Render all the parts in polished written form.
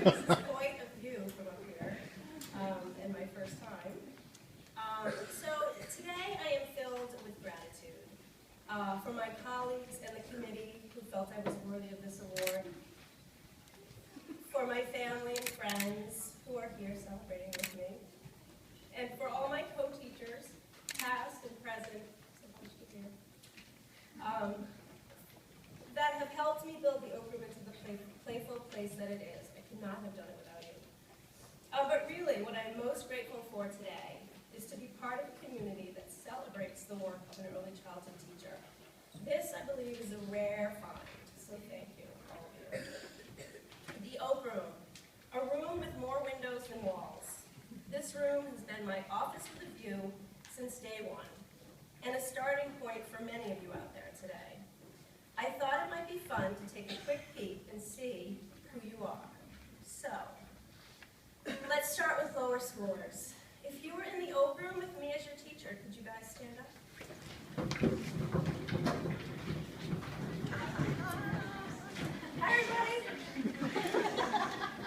This is quite a view from up here, and my first time. So today I am filled with gratitude for my colleagues and the committee who felt I was worthy of this award, for my family and friends who are here celebrating with me, and for all my co-teachers, past and present, that have helped me build the Oak Room into the playful place that it is. I could not have done it without you. But really, what I'm most grateful for today is to be part of a community that celebrates the work of an early childhood teacher. This, I believe, is a rare find, so thank you, all of you. The Oak Room, a room with more windows than walls. This room has been my office with a view since day one, and a starting point for many of you out there today. I thought it might be fun to take a quick peek and see who you are. So, let's start with lower schoolers. If you were in the Oak Room with me as your teacher, could you guys stand up? Hi, everybody.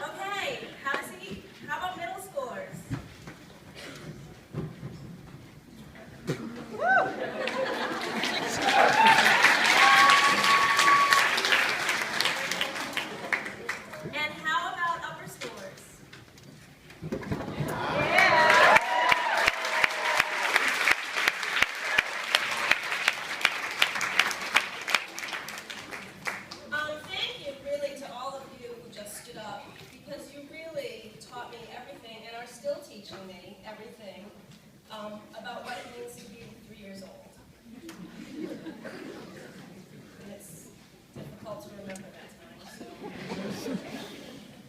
Okay, have a seat. How about middle schoolers? And how about upper schoolers? Thank you really to all of you who just stood up, because you really taught me everything and are still teaching me everything about what it means to be 3 years old. And it's difficult to remember that time. So.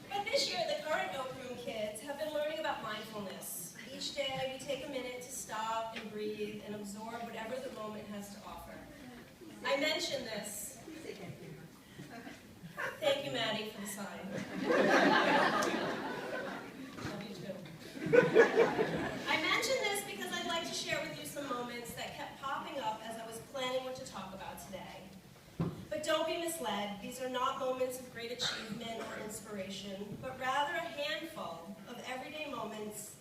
But this year, the current Oak Room kids have been learning about mindfulness. Each day, we take a minute to stop and breathe and absorb whatever the moment has to offer. I mentioned this. Thank you, Maddie, for the sign. Love you too. I mentioned this because I'd like to share with you some moments that kept popping up as I was planning what to talk about today. But don't be misled, these are not moments of great achievement or inspiration, but rather a handful of everyday moments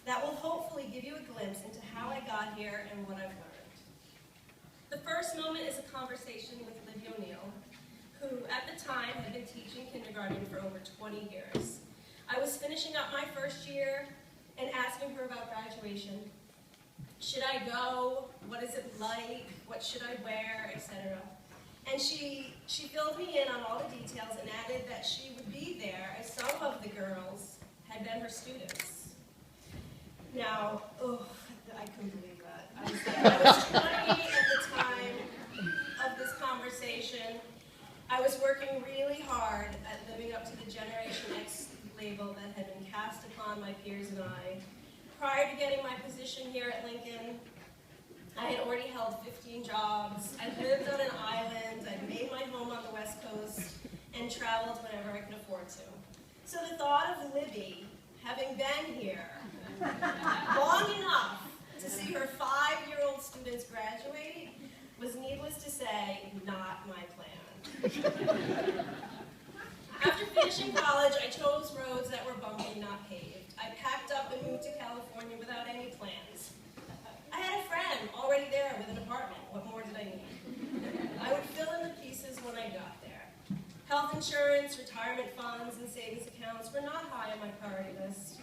that will hopefully give you a glimpse into how I got here and what I've learned. The first moment is a conversation with Libby O'Neill, who at the time had been teaching kindergarten for over 20 years. I was finishing up my first year and asking her about graduation. Should I go? What is it like? What should I wear? Etc. And she filled me in on all the details and added that she would be there as some of the girls had been her students. Now, I couldn't believe that. I was 20 at the time of this conversation. I was working really hard at living up to the Generation X label that had been cast upon my peers and I. Prior to getting my position here at Lincoln, I had already held 15 jobs. I lived on an island. I'd made my home on the West Coast and traveled whenever I could afford to. So the thought of Libby having been here long enough to see her 5-year-old students graduate was, needless to say, not my plan. After finishing college, I chose roads that were bumpy, not paved. I packed up and moved to California without any plans. I had a friend already there with an apartment. What more did I need? I would fill in the pieces when I got there. Health insurance, retirement funds, and savings accounts were not high on my priority list.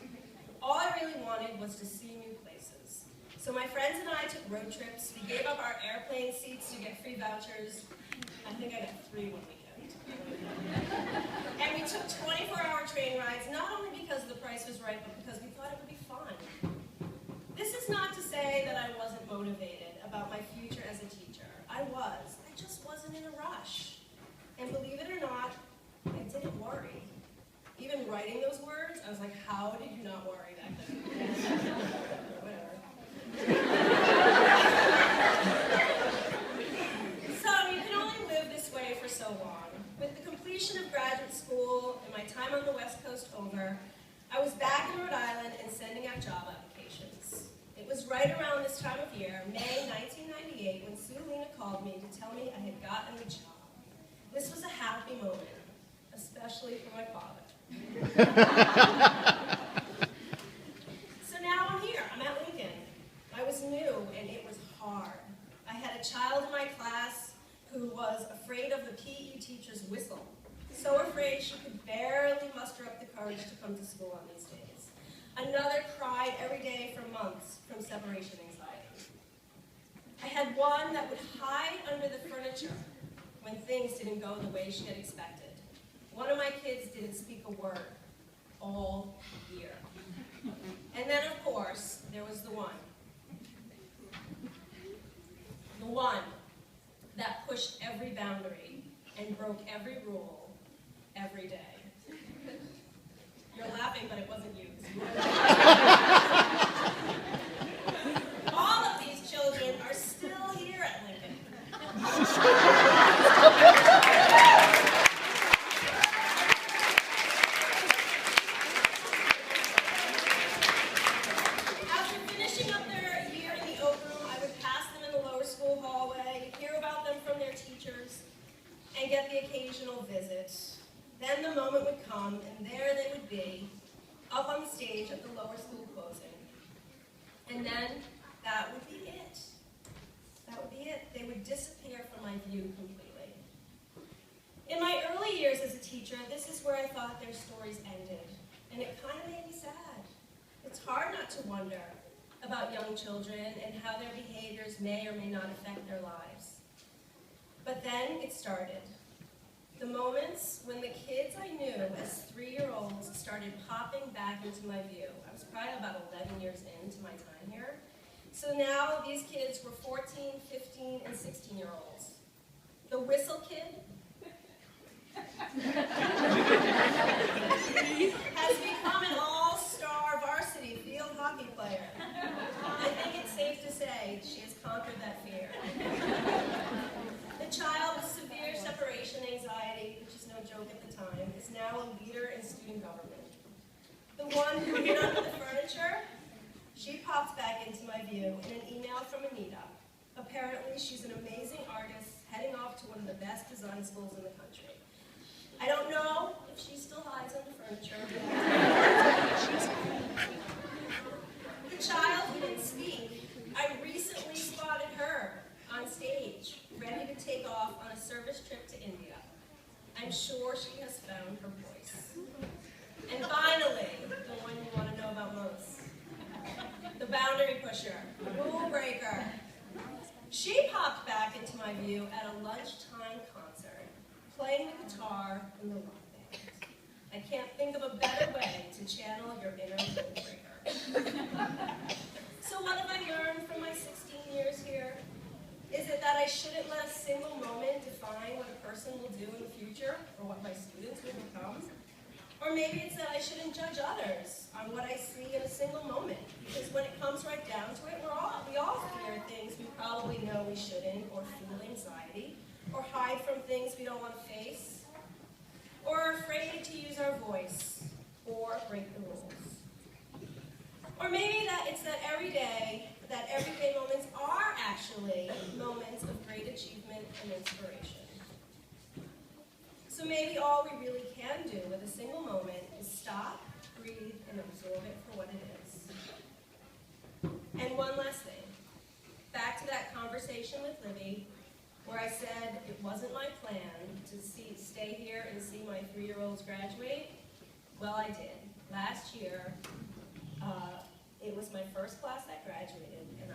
All I really wanted was to see new places. So my friends and I took road trips. We gave up our airplane seats to get free vouchers. I think I got 3 one weekend. And we took 24-hour train rides, not only because the price was right, but because we thought it would be fun. This is not to say that I wasn't motivated about my future as a teacher. I was. I just wasn't in a rush. And believe it or not, I didn't worry. Even writing those words, I was like, how did you not worry back then? Whatever. So you can only live this way for so long. With the completion of graduate school and my time on the West Coast over, I was back in Rhode Island and sending out job applications. It was right around this time of year, May 1998, when Sue Lena called me to tell me I had gotten a job. This was a happy moment, especially for my father. So now I'm here. I'm at Lincoln. I was new, and it was hard. I had a child in my class who was afraid of the PE teacher's whistle. So afraid she could barely muster up the courage to come to school on these days. Another cried every day for months from separation anxiety. I had one that would hide under the furniture when things didn't go the way she had expected. One of my kids didn't speak a word all year. And then, of course, there was the one. The one that pushed every boundary and broke every rule every day. You're laughing, but it wasn't you. All of these children are still here at Lincoln. After finishing up their year in the Oak Room, I would pass them in the lower school hallway, hear about them from their teachers, and get the occasional visit. Then the moment would come, and there they would be, up on the stage at the lower school closing. And then that would be it. That would be it. They would disappear from my view completely. In my early years as a teacher, this is where I thought their stories ended, and it kind of made me sad. It's hard not to wonder about young children and how their behaviors may or may not affect their lives. But then it started. The moments when the kids I knew as 3-year-olds started popping back into my view. I was probably about 11 years into my time here. So now these kids were 14, 15, and 16-year-olds. The whistle kid has become an all-star varsity field hockey player. I think it's safe to say she has conquered that fear. The child with severe separation anxiety, which is no joke at the time, is now a leader in student government. The one who hid under the furniture, she popped back into my view in an email from Anita. Apparently, she's an amazing artist heading off to one of the best design schools in the country. I don't know if she still hides under furniture. The child who didn't speak, I recently spotted her on stage, ready to take off on a service trip to India. I'm sure she has found her voice. And finally, the one you want to know about most, the boundary pusher, rule breaker. She popped back into my view at a lunchtime concert, playing the guitar in the rock band. I can't think of a better way to channel your inner rule breaker. So what have I learned from my 16 years here? Is it that I shouldn't let a single moment define what a person will do in the future or what my students will become? Or maybe it's that I shouldn't judge others on what I see in a single moment, because when it comes right down to it, we all fear things we probably know we shouldn't, or feel anxiety, or hide from things we don't want to face, or are afraid to use our voice, or break the rules. Or maybe that it's that everyday moments are actually moments of great achievement and inspiration. So maybe all we really can do with a single moment is stop, breathe, and absorb it for what it is. And one last thing. Back to that conversation with Libby, where I said it wasn't my plan to stay here and see my 3-year-olds graduate. Well, I did. Last year, it was my first class that graduated, and